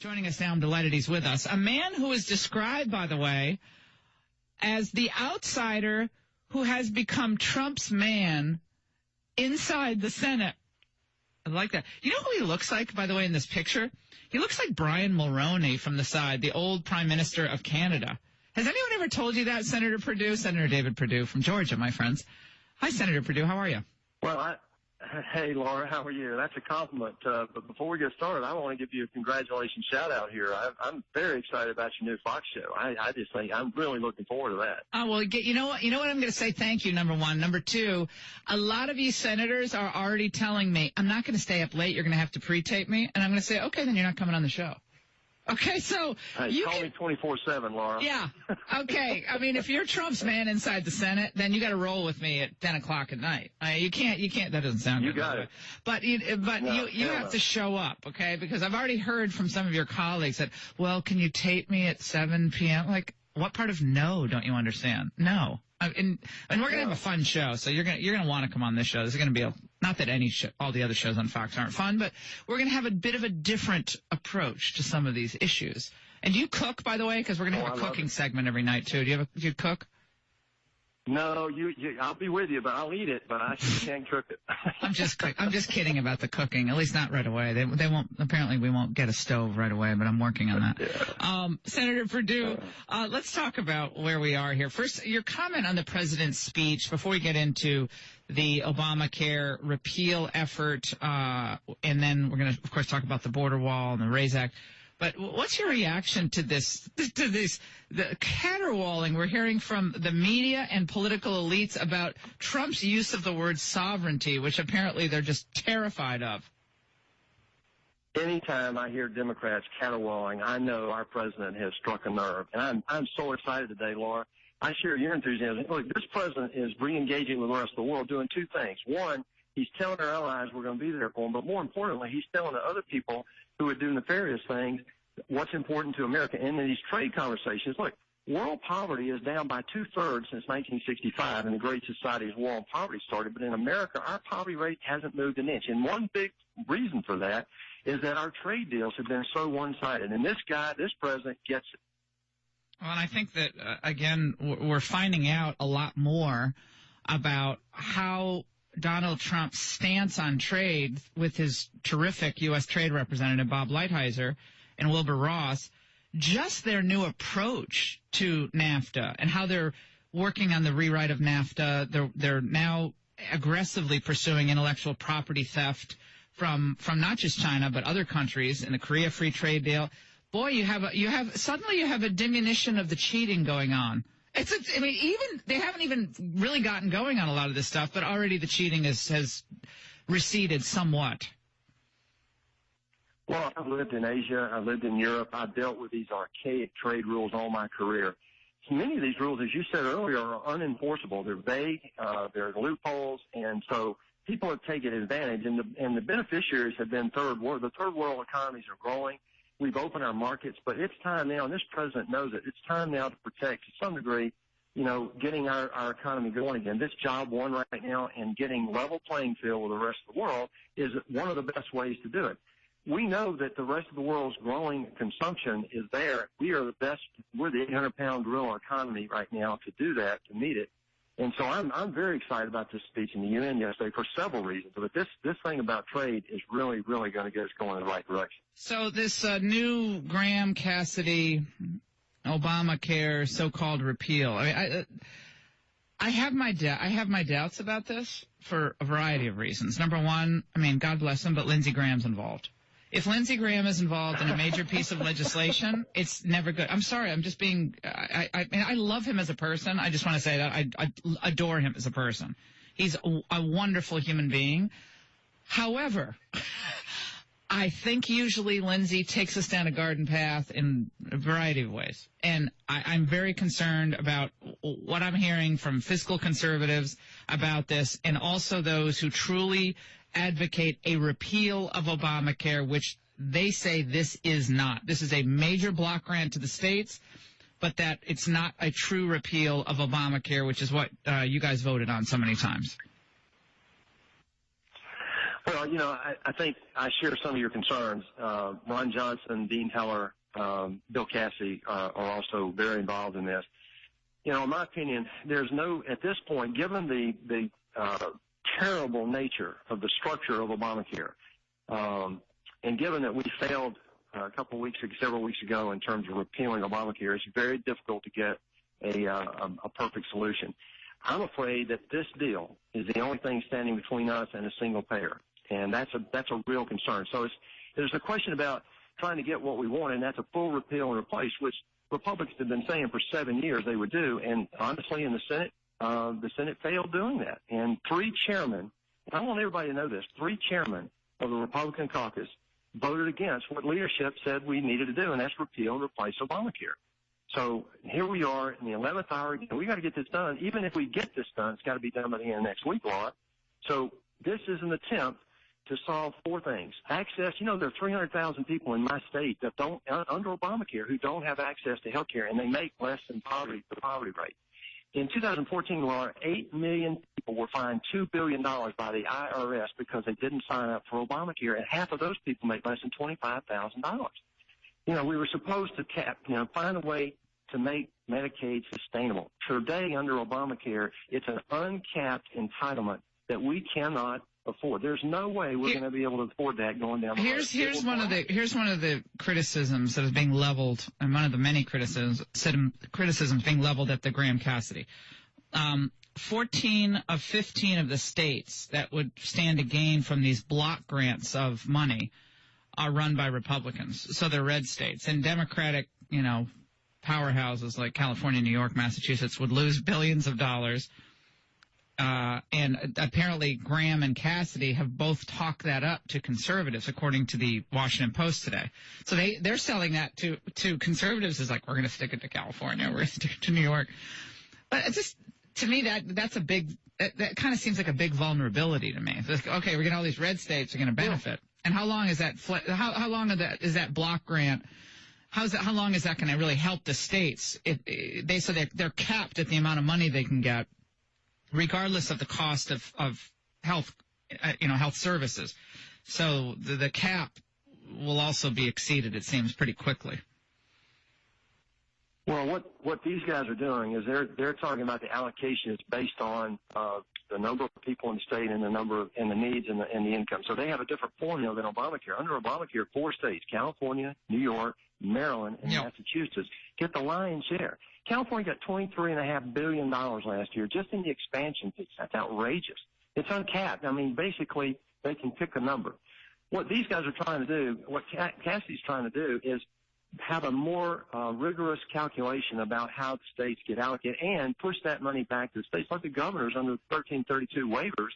Joining us now, I'm delighted he's with us. A man who is described, by the way, as the outsider who has become Trump's man inside the Senate. I like that. You know who he looks like, by the way, in this picture? He looks like Brian Mulroney from the side, the old Prime Minister of Canada. Has anyone ever told you that, Senator Perdue? Senator David Perdue from Georgia, my friends. Hi, Senator Perdue. How are you? Well, hey, Laura, how are you? That's a compliment. But before we get started, I want to give you a congratulations shout-out here. I'm very excited about your new Fox show. I just think I'm really looking forward to that. Oh, well, you know what? You know what? I'm going to say thank you, number one. Number two, a lot of you senators are already telling me, I'm not going to stay up late. You're going to have to pre-tape me. And I'm going to say, okay, then you're not coming on the show. Okay, so you call me 24/7, Laura. Yeah. Okay. I mean, if you're Trump's man inside the Senate, then you got to roll with me at 10 o'clock at night. You can't. That doesn't sound good. You got it. But you have to show up, okay? Because I've already heard from some of your colleagues that, well, can you tape me at 7 p.m.? Like, what part of no don't you understand? No. And we're gonna have a fun show, so you're gonna want to come on this show. This is gonna be not that all the other shows on Fox aren't fun, but we're gonna have a bit of a different approach to some of these issues. And do you cook, by the way? Because we're gonna have a cooking segment every night too. Do you cook? No, I'll be with you, but I'll eat it, but I can't cook it. I'm just kidding about the cooking. At least not right away. They won't. Apparently, we won't get a stove right away, but I'm working on that. Yeah. Senator Perdue, let's talk about where we are here. First, your comment on the president's speech before we get into the Obamacare repeal effort, and then we're going to, of course, talk about the border wall and the RAISE Act. But what's your reaction to the caterwauling we're hearing from the media and political elites about Trump's use of the word sovereignty, which apparently they're just terrified of? Anytime I hear Democrats caterwauling, I know our president has struck a nerve. And I'm so excited today, Laura. I share your enthusiasm. Look, this president is re-engaging with the rest of the world doing two things. One, he's telling our allies we're going to be there for them, but more importantly, he's telling the other people who would do nefarious things what's important to America. And in these trade conversations, look, world poverty is down by 2/3 since 1965, and the Great Society's war on poverty started. But in America, our poverty rate hasn't moved an inch. And one big reason for that is that our trade deals have been so one-sided. And this president gets it. Well, and I think that, again, we're finding out a lot more about how Donald Trump's stance on trade with his terrific U.S. Trade Representative, Bob Lighthizer, and Wilbur Ross, just their new approach to NAFTA and how they're working on the rewrite of NAFTA. They're now aggressively pursuing intellectual property theft from not just China, but other countries in the Korea Free Trade Deal. Boy, you have a diminution of the cheating going on. They haven't even really gotten going on a lot of this stuff, but already the cheating has receded somewhat. Well, I've lived in Asia. I've lived in Europe. I've dealt with these archaic trade rules all my career. So many of these rules, as you said earlier, are unenforceable. They're vague. There are loopholes, and so people have taken advantage. And the beneficiaries have been third world. The third world economies are growing. We've opened our markets, but it's time now, and this president knows it, it's time now to protect, to some degree, getting our economy going again. This job one right now and getting level playing field with the rest of the world is one of the best ways to do it. We know that the rest of the world's growing consumption is there. We are the best. We're the 800-pound gorilla economy right now to do that, to meet it. And so I'm very excited about this speech in the UN yesterday for several reasons. But this thing about trade is really, really going to get us going in the right direction. So this new Graham Cassidy Obamacare so-called repeal. I have my doubts about this for a variety of reasons. Number one, God bless him, but Lindsey Graham's involved. If Lindsey Graham is involved in a major piece of legislation, it's never good. I'm sorry. I'm just being, I love him as a person. I just want to say that I adore him as a person. He's a wonderful human being. However, I think usually Lindsey takes us down a garden path in a variety of ways. And I'm very concerned about what I'm hearing from fiscal conservatives about this, and also those who truly advocate a repeal of Obamacare, which they say this is not. This is a major block grant to the states, but that it's not a true repeal of Obamacare, which is what you guys voted on so many times. Well, I think I share some of your concerns. Ron Johnson, Dean Heller, Bill Cassidy are also very involved in this. In my opinion, there's no, at this point, given the terrible nature of the structure of Obamacare, and given that we failed several weeks ago in terms of repealing Obamacare, it's very difficult to get a perfect solution. I'm afraid that this deal is the only thing standing between us and a single payer, and that's a real concern. So there's a question about trying to get what we want, and that's a full repeal and replace, which Republicans have been saying for 7 years they would do. And honestly, in the Senate failed doing that. And three chairmen, and I want everybody to know this, three chairmen of the Republican caucus voted against what leadership said we needed to do, and that's repeal and replace Obamacare. So here we are in the 11th hour. We got to get this done. Even if we get this done, it's got to be done by the end of next week, Laura. So this is an attempt to solve four things. Access, there are 300,000 people in my state that don't, under Obamacare, who don't have access to health care, and they make less than the poverty rate. In 2014, Laura, 8 million people were fined $2 billion by the IRS because they didn't sign up for Obamacare, and half of those people make less than $25,000. We were supposed to find a way to make Medicaid sustainable. Today, under Obamacare, it's an uncapped entitlement that we cannot afford. There's no way we're going to be able to afford that going down the road. Here's one of the criticisms that is being leveled, and one of the many criticisms being leveled at the Graham Cassidy. 14 of 15 of the states that would stand to gain from these block grants of money are run by Republicans, so they're red states. And Democratic, powerhouses like California, New York, Massachusetts would lose billions of dollars. And apparently Graham and Cassidy have both talked that up to conservatives, according to the Washington Post today. So they're selling that to conservatives as like, we're going to stick it to California, we're going to stick it to New York. But it's just, to me, that's a big, that kind of seems like a big vulnerability to me. It's like, okay, we're getting all these red states are going to benefit. Yeah. And how long is that, how long is that block grant? How long is that going to really help the states? They're capped at the amount of money they can get, regardless of the cost of health, health services. So the cap will also be exceeded, it seems, pretty quickly. Well, what these guys are doing is they're talking about the allocation is based on the number of people in the state and the needs and the income. So they have a different formula than Obamacare. Under Obamacare, 4 states, California, New York, Maryland, and Massachusetts, get the lion's share. California got $23.5 billion last year just in the expansion fees. That's outrageous. It's uncapped. I mean, basically, they can pick a number. What these guys are trying to do, what Cassidy's trying to do, is have a more rigorous calculation about how the states get allocated and push that money back to the states. Like the governors under 1332 waivers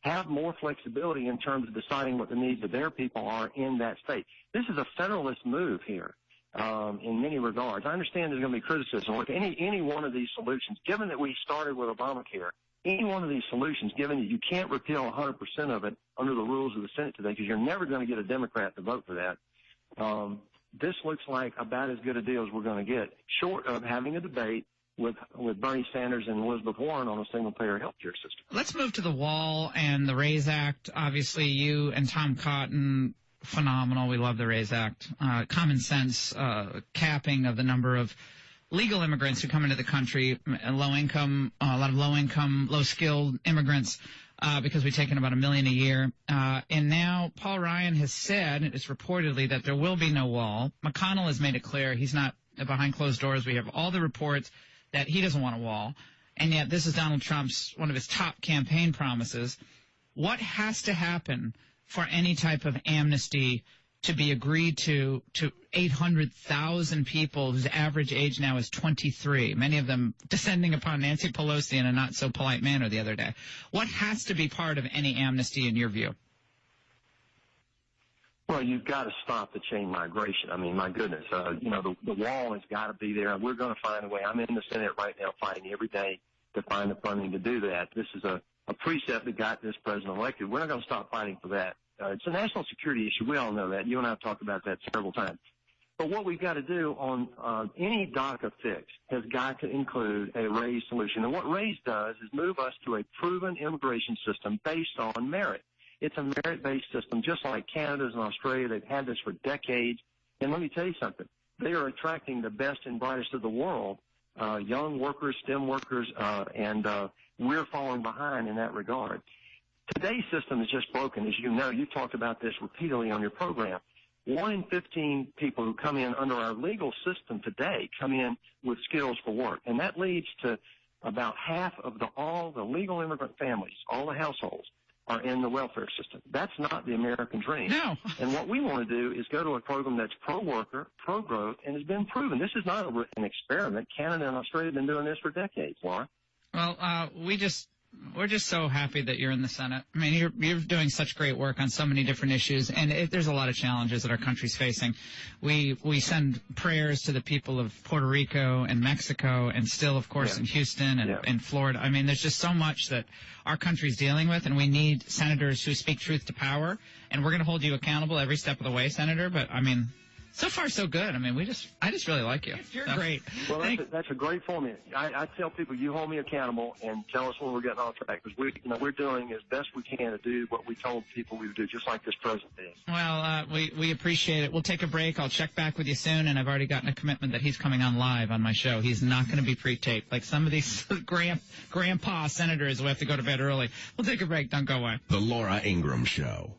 have more flexibility in terms of deciding what the needs of their people are in that state. This is a federalist move here. In many regards. I understand there's going to be criticism with any one of these solutions. Given that we started with Obamacare, any one of these solutions, given that you can't repeal 100% of it under the rules of the Senate today, because you're never going to get a Democrat to vote for that, this looks like about as good a deal as we're going to get, short of having a debate with Bernie Sanders and Elizabeth Warren on a single-payer health care system. Let's move to the wall and the RAISE Act. Obviously, you and Tom Cotton, phenomenal. We love the RAISE Act. Common sense, capping of the number of legal immigrants who come into the country, a lot of low-income, low-skilled immigrants, because we've taken about 1 million a year. And now Paul Ryan has said, it's reportedly, that there will be no wall. McConnell has made it clear he's not behind closed doors. We have all the reports that he doesn't want a wall. And yet this is Donald Trump's, one of his top campaign promises. What has to happen for any type of amnesty to be agreed to 800,000 people whose average age now is 23, many of them descending upon Nancy Pelosi in a not-so-polite manner the other day? What has to be part of any amnesty in your view? Well, you've got to stop the chain migration. I mean, my goodness, the wall has got to be there. We're going to find a way. I'm in the Senate right now fighting every day to find the funding to do that. This is a precept that got this president elected. We're not going to stop fighting for that. It's a national security issue. We all know that. You and I have talked about that several times. But what we've got to do on any DACA fix has got to include a RAISE solution. And what RAISE does is move us to a proven immigration system based on merit. It's a merit-based system, just like Canada's and Australia. They've had this for decades. And let me tell you something. They are attracting the best and brightest of the world, young workers, STEM workers, and we're falling behind in that regard. Today's system is just broken. As you know, you talked about this repeatedly on your program. 1 in 15 people who come in under our legal system today come in with skills for work. And that leads to about half of all the legal immigrant families, all the households, are in the welfare system. That's not the American dream. No. And what we want to do is go to a program that's pro-worker, pro-growth, and has been proven. This is not an experiment. Canada and Australia have been doing this for decades, Laura. Well, we're just so happy that you're in the Senate. I mean, you're doing such great work on so many different issues, and there's a lot of challenges that our country's facing. We send prayers to the people of Puerto Rico and Mexico, and still, of course, in Houston and in Florida. I mean, there's just so much that our country's dealing with, and we need senators who speak truth to power. And we're going to hold you accountable every step of the way, Senator. But I mean, so far so good. I mean, I just really like you. You're great. Well, that's a great formula. I tell people, you hold me accountable and tell us when we're getting off track, because we're doing as best we can to do what we told people we would do, just like this president did. Well, we appreciate it. We'll take a break. I'll check back with you soon, and I've already gotten a commitment that he's coming on live on my show. He's not going to be pre-taped like some of these grandpa senators who have to go to bed early. We'll take a break. Don't go away. The Laura Ingraham Show.